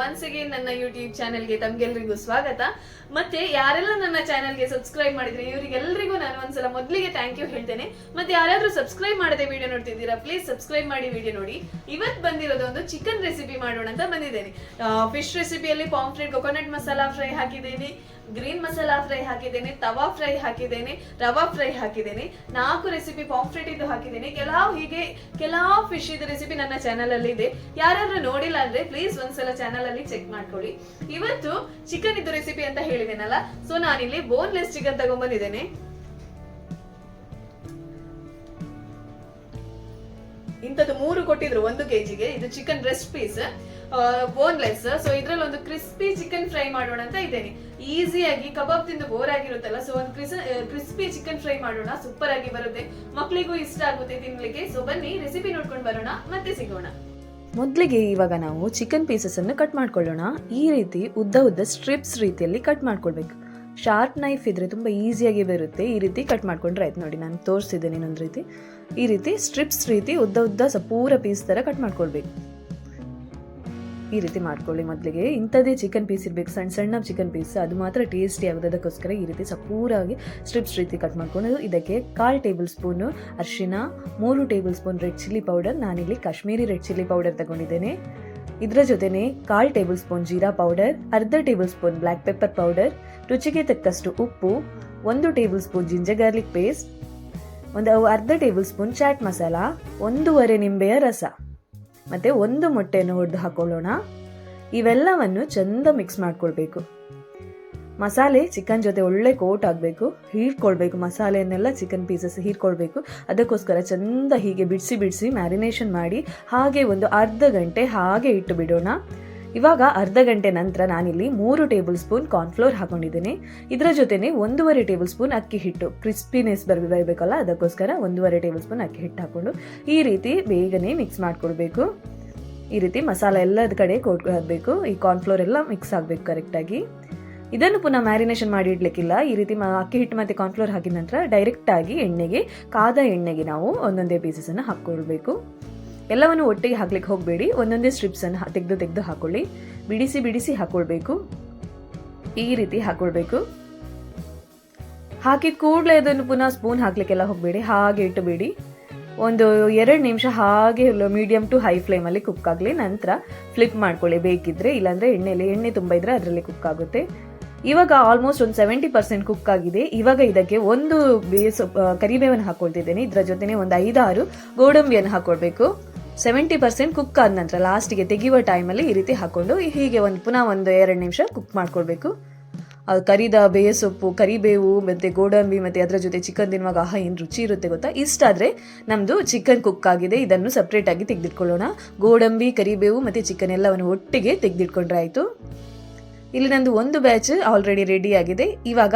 Once again ನನ್ನ YouTube ಚಾನೆಲ್ಗೆ ತಮ್ಗೆಲ್ರಿಗೂ ಸ್ವಾಗತ. ಮತ್ತೆ ಯಾರೆಲ್ಲ ನನ್ನ ಚಾನೆಲ್ಗೆ ಸಬ್ಸ್ಕ್ರೈಬ್ ಮಾಡಿದ್ರೆ ಇವರಿಗೆಲ್ಲರಿಗೂ ನಾನು ಒಂದ್ಸಲ ಮೊದಲಿಗೆ ಥ್ಯಾಂಕ್ ಯು ಹೇಳ್ತೇನೆ. ಮತ್ತೆ ಯಾರಾದ್ರೂ ಸಬ್ಸ್ಕ್ರೈಬ್ ಮಾಡದೆ ವಿಡಿಯೋ ನೋಡ್ತಿದ್ದೀರಾ, ಪ್ಲೀಸ್ ಸಬ್ಸ್ಕ್ರೈಬ್ ಮಾಡಿ ವಿಡಿಯೋ ನೋಡಿ. ಇವತ್ತು ಬಂದಿರೋದು ಒಂದು ಚಿಕನ್ ರೆಸಿಪಿ ಮಾಡೋಣ ಅಂತ ಬಂದಿದ್ದೇನೆ. ಫಿಶ್ ರೆಸಿಪಿಯಲ್ಲಿ ಪಾಂಫ್ರೆಟ್ ಕೊಕೊನಟ್ ಮಸಾಲಾ ಫ್ರೈ ಹಾಕಿದ್ದೇನೆ, ಗ್ರೀನ್ ಮಸಾಲಾ ಫ್ರೈ ಹಾಕಿದ್ದೇನೆ, ತವಾ ಫ್ರೈ ಹಾಕಿದ್ದೇನೆ, ರವಾ ಫ್ರೈ ಹಾಕಿದ್ದೇನೆ, 4 ರೆಸಿಪಿ ಪಾಂಫ್ರೆಟ್ ಇದು ಹಾಕಿದ್ದೇನೆ. ಕೆಲವು ಫಿಶ್ ಇದು ರೆಸಿಪಿ ನನ್ನ ಚಾನಲ್ ಅಲ್ಲಿ ಇದೆ. ಯಾರಾದ್ರೂ ನೋಡಿಲ್ಲ ಅಂದ್ರೆ ಪ್ಲೀಸ್ ಒಂದ್ಸಲ ಚಾನಲ್ ಅಲ್ಲಿ ಚೆಕ್ ಮಾಡ್ಕೊಳ್ಳಿ. ಇವತ್ತು ಚಿಕನ್ ಇದು ರೆಸಿಪಿ ಅಂತ ಹೇಳಿದೇನಲ್ಲ, ಸೊ ನಾನಿಲ್ಲಿ ಬೋನ್ಲೆಸ್ ಚಿಕನ್ ತಗೊಂಡ್ಬಂದಿದ್ದೇನೆ. ಇಂಥದ್ದು 3 ಕೊಟ್ಟಿದ್ರು 1 kgಗೆ. ಇದು chicken breast piece, boneless. So ಇದ್ರಲ್ಲಿ ಒಂದು ಕ್ರಿಸ್ಪಿ ಚಿಕನ್ ಫ್ರೈ ಮಾಡೋಣ ಅಂತ ಇದ್ದೇನೆ. ಈಸಿಯಾಗಿ ಕಬಾಬ್ ತಿಂದು ಬೋರ್ ಆಗಿರುತ್ತಲ್ಲ, ಸೊ ಒಂದು ಕ್ರಿಸ್ಪಿ ಚಿಕನ್ ಫ್ರೈ ಮಾಡೋಣ. ಸೂಪರ್ ಆಗಿ ಬರುತ್ತೆ, ಮಕ್ಕಳಿಗೂ ಇಷ್ಟ ಆಗುತ್ತೆ ತಿನ್ಲಿಕ್ಕೆ. ಸೊ ಬನ್ನಿ ರೆಸಿಪಿ ನೋಡ್ಕೊಂಡು ಬರೋಣ, ಮತ್ತೆ ಸಿಗೋಣ. ಮೊದಲಿಗೆ ಇವಾಗ ನಾವು ಚಿಕನ್ ಪೀಸಸ್ ಅನ್ನು ಕಟ್ ಮಾಡ್ಕೊಳ್ಳೋಣ. ಈ ರೀತಿ ಉದ್ದ ಸ್ಟ್ರಿಪ್ಸ್ ರೀತಿಯಲ್ಲಿ ಕಟ್ ಮಾಡ್ಕೊಳ್ಬೇಕು. ಶಾರ್ಪ್ ನೈಫ್ ಇದ್ರೆ ತುಂಬಾ ಈಸಿಯಾಗಿ ಬರುತ್ತೆ. ಈ ರೀತಿ ಕಟ್ ಮಾಡ್ಕೊಂಡ್ರೆ ಆಯ್ತು. ನೋಡಿ, ನಾನು ತೋರಿಸ್ತಿದ್ದೇನೆ ಇನ್ನೊಂದು ರೀತಿ. ಈ ರೀತಿ ಸ್ಟ್ರಿಪ್ಸ್ ರೀತಿ ಉದ್ದ ಪೂರ ಪೀಸ್ ತರ ಕಟ್ ಮಾಡ್ಕೊಳ್ಬೇಕು. ಈ ರೀತಿ ಮಾಡ್ಕೊಳ್ಳಿ. ಮೊದಲಿಗೆ ಇಂಥದ್ದೇ ಚಿಕನ್ ಪೀಸ್ ಇರಬೇಕು, ಸಣ್ಣ ಚಿಕನ್ ಪೀಸ್, ಅದು ಮಾತ್ರ ಟೇಸ್ಟಿ ಆಗೋದು. ಅದಕ್ಕೋಸ್ಕರ ಈ ರೀತಿ ಸಪೂರಾಗಿ ಸ್ಟ್ರಿಪ್ಸ್ ರೀತಿ ಕಟ್ ಮಾಡ್ಕೊಂಡು ಇದಕ್ಕೆ 1/4 ಟೇಬಲ್ ಸ್ಪೂನ್ ಅರಿಶಿನ, 3 table spoon red chilli powder, ನಾನಿಲ್ಲಿ ಕಾಶ್ಮೀರಿ ರೆಡ್ ಚಿಲ್ಲಿ ಪೌಡರ್ ತಗೊಂಡಿದ್ದೇನೆ. ಇದರ ಜೊತೆನೆ 1/4 ಟೇಬಲ್ ಸ್ಪೂನ್ ಜೀರಾ ಪೌಡರ್, ಅರ್ಧ table spoon black pepper powder, ರುಚಿಗೆ ತಕ್ಕಷ್ಟು ಉಪ್ಪು, 1 table spoon ginger garlic paste, ಒಂದು ಅರ್ಧ ಟೇಬಲ್ ಸ್ಪೂನ್ ಚಾಟ್ ಮಸಾಲ, 1/2 ನಿಂಬೆಯ ರಸ, ಮತ್ತೆ 1 ಮೊಟ್ಟೆಯನ್ನು ಒಡೆದು ಹಾಕೊಳ್ಳೋಣ. ಇವೆಲ್ಲವನ್ನು ಚಂದ ಮಿಕ್ಸ್ ಮಾಡ್ಕೊಳ್ಬೇಕು. ಮಸಾಲೆ ಚಿಕನ್ ಜೊತೆ ಒಳ್ಳೆ ಕೋಟ್ ಆಗಬೇಕು, ಹೀರ್ಕೊಳ್ಬೇಕು. ಮಸಾಲೆಯನ್ನೆಲ್ಲ ಚಿಕನ್ ಪೀಸಸ್ ಹೀರ್ಕೊಳ್ಬೇಕು. ಅದಕ್ಕೋಸ್ಕರ ಚಂದ ಹೀಗೆ ಬಿಡಿಸಿ ಮ್ಯಾರಿನೇಷನ್ ಮಾಡಿ ಹಾಗೆ ಒಂದು ಅರ್ಧ ಗಂಟೆ ಹಾಗೆ ಇಟ್ಟು ಬಿಡೋಣ. ಇವಾಗ ಅರ್ಧ ಗಂಟೆ ನಂತರ ನಾನಿಲ್ಲಿ 3 ಟೇಬಲ್ ಸ್ಪೂನ್ ಕಾರ್ನ್ಫ್ಲೋರ್ ಹಾಕೊಂಡಿದ್ದೇನೆ. ಇದರ ಜೊತೆನೆ 1/2 ಟೇಬಲ್ ಸ್ಪೂನ್ ಅಕ್ಕಿ ಹಿಟ್ಟು, ಕ್ರಿಸ್ಪಿನೆಸ್ ಬರಬೇಕಲ್ಲ, ಅದಕ್ಕೋಸ್ಕರ 1/2 ಟೇಬಲ್ ಸ್ಪೂನ್ ಅಕ್ಕಿ ಹಿಟ್ಟು ಹಾಕೊಂಡು ಈ ರೀತಿ ಬೇಗನೆ ಮಿಕ್ಸ್ ಮಾಡ್ಕೊಳ್ಬೇಕು. ಈ ರೀತಿ ಮಸಾಲೆ ಎಲ್ಲದ ಕಡೆ ಹಾಕಬೇಕು. ಈ ಕಾರ್ನ್ಫ್ಲೋರ್ ಎಲ್ಲ ಮಿಕ್ಸ್ ಆಗಬೇಕು ಕರೆಕ್ಟಾಗಿ. ಇದನ್ನು ಪುನಃ ಮ್ಯಾರಿನೇಷನ್ ಮಾಡಿ ಇಡ್ಲಿಕ್ಕಿಲ್ಲ. ಈ ರೀತಿ ಅಕ್ಕಿ ಹಿಟ್ಟು ಮತ್ತು ಕಾರ್ನ್ಫ್ಲೋರ್ ಹಾಕಿದ ನಂತರ ಡೈರೆಕ್ಟ್ ಆಗಿ ಕಾದ ಎಣ್ಣೆಗೆ ನಾವು ಒಂದೊಂದೇ ಪೀಸಸ್ ಅನ್ನು ಹಾಕೊಳ್ಬೇಕು. ಎಲ್ಲವನ್ನು ಒಟ್ಟಿಗೆ ಹಾಕ್ಲಿಕ್ಕೆ ಹೋಗಬೇಡಿ, ಒಂದೊಂದೇ ಸ್ಟ್ರಿಪ್ಸ್ ಅನ್ನು ತೆಗೆದು ಹಾಕೊಳ್ಳಿ. ಬಿಡಿಸಿ ಹಾಕೊಳ್ಬೇಕು. ಈ ರೀತಿ ಹಾಕೊಳ್ಬೇಕು. ಹಾಕಿದ ಕೂಡಲೇ ಅದನ್ನು ಪುನಃ ಸ್ಪೂನ್ ಹಾಕ್ಲಿಕ್ಕೆಲ್ಲ ಹೋಗಬೇಡಿ, ಹಾಗೆ ಇಟ್ಟುಬೇಡಿ. ಒಂದು 2 ನಿಮಿಷ ಹಾಗೆ ಮೀಡಿಯಂ ಟು ಹೈ ಫ್ಲೇಮಲ್ಲಿ ಕುಕ್ ಆಗಲಿ. ನಂತರ ಫ್ಲಿಪ್ ಮಾಡ್ಕೊಳ್ಳಿ ಬೇಕಿದ್ರೆ, ಇಲ್ಲಾಂದ್ರೆ ಎಣ್ಣೆ ತುಂಬ ಇದ್ರೆ ಅದರಲ್ಲಿ ಕುಕ್ ಆಗುತ್ತೆ. ಇವಾಗ ಆಲ್ಮೋಸ್ಟ್ ಒಂದು 70% ಕುಕ್ ಆಗಿದೆ. ಇವಾಗ ಇದಕ್ಕೆ ಒಂದು ಕರಿಬೇವನ್ನು ಹಾಕೊಳ್ತಿದ್ದೇನೆ. ಇದರ ಜೊತೆನೆ ಒಂದು 5-6 ಗೋಡಂಬಿಯನ್ನು ಹಾಕೊಳ್ಬೇಕು. 70% ಕುಕ್ ಆದ ನಂತರ ಲಾಸ್ಟಿಗೆ ತೆಗೆಯುವ ಟೈಮಲ್ಲಿ ಈ ರೀತಿ ಹಾಕೊಂಡು ಹೀಗೆ ಪುನಃ ಒಂದು 2 ನಿಮಿಷ ಕುಕ್ ಮಾಡ್ಕೊಳ್ಬೇಕು. ಅದು ಕರಿದ ಬೇಸೊಪ್ಪು, ಕರಿಬೇವು ಮತ್ತೆ ಗೋಡಂಬಿ ಮತ್ತೆ ಅದರ ಜೊತೆ ಚಿಕನ್ ತಿನ್ನುವಾಗ ಏನು ರುಚಿ ಇರುತ್ತೆ ಗೊತ್ತಾ. ಇಷ್ಟಾದರೆ ನಮ್ಮದು ಚಿಕನ್ ಕುಕ್ ಆಗಿದೆ. ಇದನ್ನು ಸಪ್ರೇಟ್ ಆಗಿ ತೆಗೆದಿಟ್ಕೊಳ್ಳೋಣ. ಗೋಡಂಬಿ, ಕರಿಬೇವು ಮತ್ತೆ ಚಿಕನ್ ಎಲ್ಲವನ್ನು ಒಟ್ಟಿಗೆ ತೆಗೆದಿಟ್ಕೊಂಡ್ರೆ ಆಯಿತು. ಇಲ್ಲಿ ನಂದು ಒಂದು ಬ್ಯಾಚ್ ಆಲ್ರೆಡಿ ರೆಡಿ ಆಗಿದೆ. ಇವಾಗ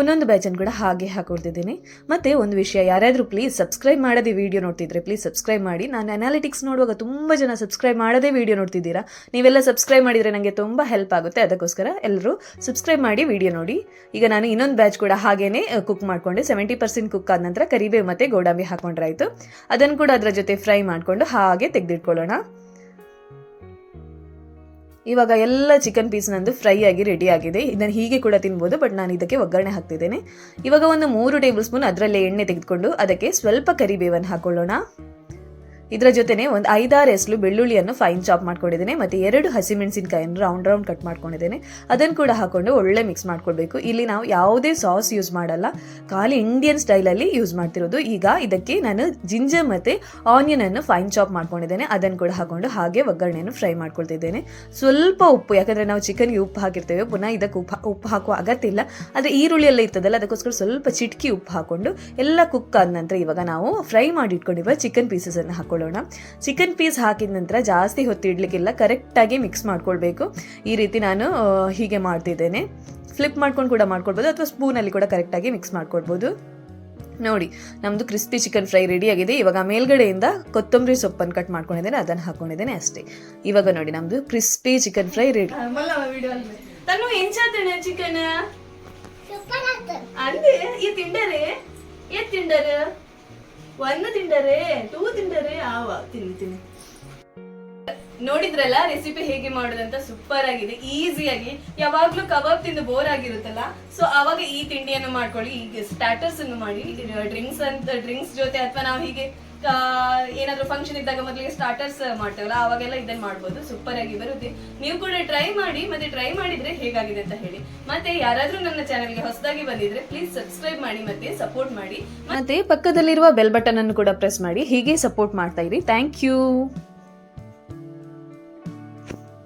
ಇನ್ನೊಂದು ಬ್ಯಾಚನ್ನು ಕೂಡ ಹಾಗೆ ಹಾಕೊಳ್ತಿದ್ದೇನೆ. ಮತ್ತೆ ಒಂದು ವಿಷಯ, ಯಾರಾದರೂ ಪ್ಲೀಸ್ ಸಬ್ಸ್ಕ್ರೈಬ್ ಮಾಡದೆ ವಿಡಿಯೋ ನೋಡ್ತಿದ್ರೆ ಪ್ಲೀಸ್ ಸಬ್ಸ್ಕ್ರೈಬ್ ಮಾಡಿ. ನಾನು ಅನಾಲಿಟಿಕ್ಸ್ ನೋಡುವಾಗ ತುಂಬ ಜನ ಸಬ್ಸ್ಕ್ರೈಬ್ ಮಾಡದೆ ವಿಡಿಯೋ ನೋಡ್ತಿದ್ದೀರಾ. ನೀವೆಲ್ಲ ಸಬ್ಸ್ಕ್ರೈಬ್ ಮಾಡಿದರೆ ನನಗೆ ತುಂಬ ಹೆಲ್ಪ್ ಆಗುತ್ತೆ. ಅದಕ್ಕೋಸ್ಕರ ಎಲ್ಲರೂ ಸಬ್ಸ್ಕ್ರೈಬ್ ಮಾಡಿ ವಿಡಿಯೋ ನೋಡಿ. ಈಗ ನಾನು ಇನ್ನೊಂದು ಬ್ಯಾಚ್ ಕೂಡ ಹಾಗೇನೆ ಕುಕ್ ಮಾಡಿಕೊಂಡೆ. 70% ಕುಕ್ ಆದ ನಂತರ ಕರಿಬೇವು ಮತ್ತೆ ಗೋಡಂಬಿ ಹಾಕೊಂಡ್ರೆ ಆಯಿತು. ಅದನ್ನು ಕೂಡ ಅದರ ಜೊತೆ ಫ್ರೈ ಮಾಡಿಕೊಂಡು ಹಾಗೆ ತೆಗೆದಿಟ್ಕೊಳ್ಳೋಣ. ಇವಾಗ ಎಲ್ಲ ಚಿಕನ್ ಪೀಸ್ ನಂದು ಫ್ರೈ ಆಗಿ ರೆಡಿ ಆಗಿದೆ. ಇದನ್ನು ಹೀಗೆ ಕೂಡ ತಿನ್ಬೋದು, ಬಟ್ ನಾನು ಇದಕ್ಕೆ ಒಗ್ಗರಣೆ ಹಾಕ್ತಿದ್ದೇನೆ. ಇವಾಗ ಒಂದು 3 ಟೇಬಲ್ ಸ್ಪೂನ್ ಅದರಲ್ಲೇ ಎಣ್ಣೆ ತೆಗೆದುಕೊಂಡು ಅದಕ್ಕೆ ಸ್ವಲ್ಪ ಕರಿಬೇವನ್ನು ಹಾಕೊಳ್ಳೋಣ. ಇದರ ಜೊತೆನೆ ಒಂದು 5-6 ಎಸಳು ಬೆಳ್ಳುಳ್ಳಿಯನ್ನು ಫೈನ್ ಚಾಪ್ ಮಾಡ್ಕೊಂಡಿದ್ದೇನೆ. ಮತ್ತೆ 2 ಹಸಿಮೆಣಸಿನಕಾಯಿಯನ್ನು ರೌಂಡ್ ಕಟ್ ಮಾಡ್ಕೊಂಡಿದ್ದೇನೆ. ಅದನ್ನು ಕೂಡ ಹಾಕೊಂಡು ಒಳ್ಳೆ ಮಿಕ್ಸ್ ಮಾಡ್ಕೊಳ್ಬೇಕು. ಇಲ್ಲಿ ನಾವು ಯಾವುದೇ ಸಾಸ್ ಯೂಸ್ ಮಾಡಲ್ಲ, ಖಾಲಿ ಇಂಡಿಯನ್ ಸ್ಟೈಲಲ್ಲಿ ಯೂಸ್ ಮಾಡ್ತಿರೋದು. ಈಗ ಇದಕ್ಕೆ ನಾನು ಜಿಂಜರ್ ಮತ್ತೆ ಆನಿಯನ್ ಅನ್ನು ಫೈನ್ ಚಾಪ್ ಮಾಡ್ಕೊಂಡಿದ್ದೇನೆ. ಅದನ್ನು ಕೂಡ ಹಾಕೊಂಡು ಹಾಗೆ ಒಗ್ಗರಣೆಯನ್ನು ಫ್ರೈ ಮಾಡ್ಕೊಳ್ತಿದ್ದೇನೆ. ಸ್ವಲ್ಪ ಉಪ್ಪು, ಯಾಕಂದ್ರೆ ನಾವು ಚಿಕನ್ಗೆ ಉಪ್ಪು ಹಾಕಿರ್ತೇವೆ, ಪುನಃ ಇದಕ್ಕೆ ಉಪ್ಪು ಹಾಕುವ ಅಗತ್ಯ ಇಲ್ಲ. ಆದರೆ ಈರುಳ್ಳಿ ಎಲ್ಲ ಇರ್ತದಲ್ಲ, ಅದಕ್ಕೋಸ್ಕರ ಸ್ವಲ್ಪ ಚಿಟಕಿ ಉಪ್ಪು ಹಾಕೊಂಡು ಎಲ್ಲ ಕುಕ್ ಆದ ನಂತರ ಇವಾಗ ನಾವು ಫ್ರೈ ಮಾಡಿ ಇಟ್ಕೊಂಡಿರುವ ಚಿಕನ್ ಪೀಸಸ್ ಅನ್ನು ಹಾಕೊಳ್ಳೋಣ. ಚಿಕನ್ ಪೀಸ್ ಹಾಕಿದ ನಂತರ ಜಾಸ್ತಿ ಹೊತ್ತು ಇಡ್ಲಿಕ್ಕಿಲ್ಲ, ಕರೆಕ್ಟಾಗಿ ಮಿಕ್ಸ್ ಮಾಡ್ಕೊಳ್ಬೇಕು. ಈ ರೀತಿ ನಾನು ಹೀಗೆ ಮಾಡ್ತಿದ್ದೇನೆ. ಫ್ಲಿಪ್ ಮಾಡ್ಕೊಂಡು ಕೂಡ ಮಾಡ್ಕೊಳ್ಬೋದು, ಅಥವಾ ಸ್ಪೂನಲ್ಲಿ ಕೂಡ ಕರೆಕ್ಟಾಗಿ ಮಿಕ್ಸ್ ಮಾಡ್ಕೊಳ್ಬೋದು. ನೋಡಿ, ನಮ್ಮದು ಕ್ರಿಸ್ಪಿ ಚಿಕನ್ ಫ್ರೈ ರೆಡಿ ಆಗಿದೆ. ಇವಾಗ ಮೇಲ್ಗಡೆಯಿಂದ ಕೊತ್ತಂಬರಿ ಸೊಪ್ಪನ್ನು ಕಟ್ ಮಾಡ್ಕೊಂಡಿದ್ದೇನೆ, ಅದನ್ನು ಹಾಕೊಂಡಿದ್ದೇನೆ ಅಷ್ಟೇ. ಇವಾಗ ನೋಡಿ, ನಮ್ಮದು crispy chicken fry ready. Chicken ಅಂದೆ ತಿಂಡರೆ 1 ತಿಂಡರೆ 2 ತಿಂಡರೆ ಆವ ತಿನ್ನಿ ನೋಡಿದ್ರಲ್ಲ ರೆಸಿಪಿ ಹೇಗೆ ಮಾಡೋದಂತ, ಸೂಪರ್ ಆಗಿದೆ, ಈಸಿಯಾಗಿ. ಯಾವಾಗ್ಲೂ ಕಬಾಬ್ ತಿಂದು ಬೋರ್ ಆಗಿರುತ್ತಲ್ಲ, ಸೊ ಅವಾಗ ಈ ತಿಂಡಿಯನ್ನು ಮಾಡ್ಕೊಳ್ಳಿ. ಈಗ ಸ್ಟಾರ್ಟರ್ಸ್ ಅನ್ನು ಮಾಡಿ, ಡ್ರಿಂಕ್ಸ್ ಜೊತೆ ಅಥವಾ ನಾವು ಹೀಗೆ ಏನಾದ್ರೂ ಫಂಕ್ಷನ್ ಇದ್ದಾಗ ಮೊದಲಿಗೆ ಸ್ಟಾರ್ಟರ್ಸ್ ಮಾಡ್ತೇವಲ್ಲ, ಅವಾಗೆಲ್ಲ ಇದನ್ನ ಮಾಡ್ಬೋದು, ಸೂಪರ್ ಆಗಿ ಬರುತ್ತೆ. ನೀವು ಕೂಡ ಟ್ರೈ ಮಾಡಿ, ಮತ್ತೆ ಟ್ರೈ ಮಾಡಿದ್ರೆ ಹೇಗಾಗಿದೆ ಅಂತ ಹೇಳಿ. ಮತ್ತೆ ಯಾರಾದ್ರೂ ನನ್ನ ಚಾನೆಲ್ಗೆ ಹೊಸದಾಗಿ ಬಂದಿದ್ರೆ ಪ್ಲೀಸ್ ಸಬ್ಸ್ಕ್ರೈಬ್ ಮಾಡಿ ಮತ್ತೆ ಸಪೋರ್ಟ್ ಮಾಡಿ. ಮತ್ತೆ ಪಕ್ಕದಲ್ಲಿರುವ ಬೆಲ್ ಬಟನ್ ಅನ್ನು ಕೂಡ ಪ್ರೆಸ್ ಮಾಡಿ. ಹೀಗೆ ಸಪೋರ್ಟ್ ಮಾಡ್ತಾ ಇರಿ. Thank you.